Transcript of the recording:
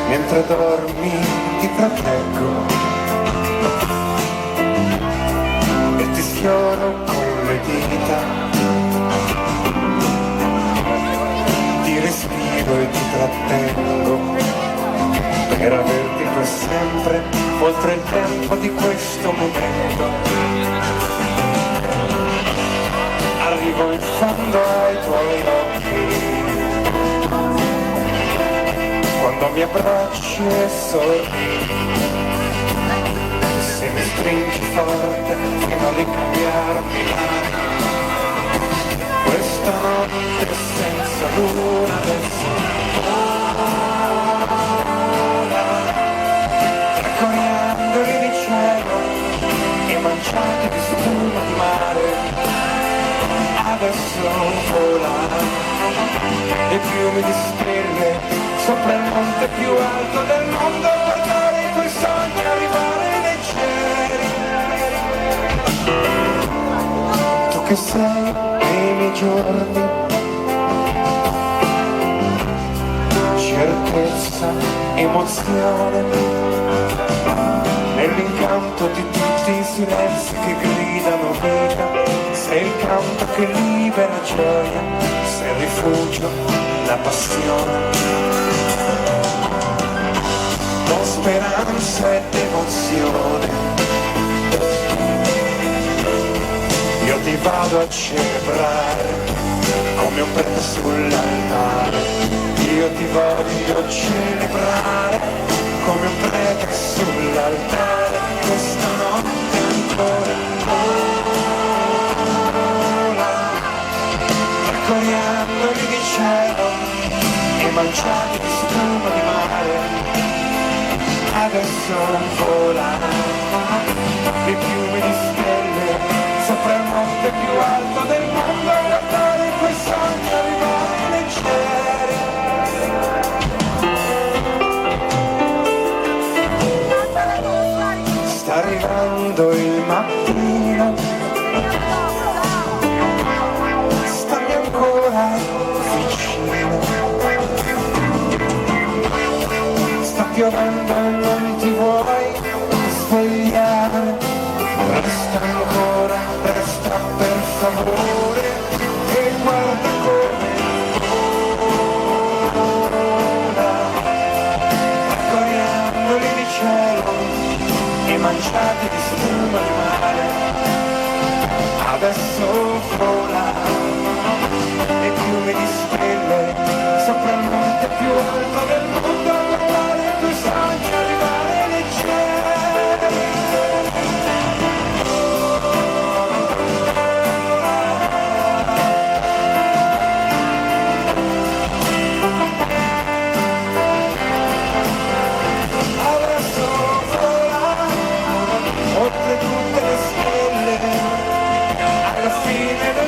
Mentre dormi ti proteggo e ti sfioro con le dita, ti respiro e ti trattengo per averti per sempre oltre il tempo di questo momento. Arrivo in fondo ai tuoi occhi quando mi abbracci e sorridi, se mi stringi forte fino a ricambiarmi l'anima. Questa notte senza luna del sole, tra coriandoli di cielo e manciati di spuma di mare, adesso vola e fiumi di stelle sopra il monte più alto del mondo, guardare i tuoi sogni arrivare nei cieli. Tu che sei nei miei giorni, certezza, emozione, nell'incanto di tutti i silenzi che gridano vita, sei il canto che libera gioia, sei il rifugio, la passione. Con speranza ed emozione io ti vado a celebrare come un prete sull'altare. Io ti voglio celebrare come un prete sull'altare. Questa notte ancora vola tra coriandoli di cielo e manciati di spuma di mare. Adesso vola i fiumi di stelle sopra il monte più alto del mondo, a guardare i tuoi sogni arrivare nei cieli. Sta arrivando il mattino, stammi ancora vicino, sta piovendo e non ti vuoi svegliare, resta ancora, resta per favore e guarda come vola, coriandoli di cielo e manciati di spuma di mare. Adesso vola e fiumi di stelle sopra il monte più alto del mondo, a guardare i tuoi sogni arrivare nei cieli. Adesso vola oltre tutte le stelle alla fine del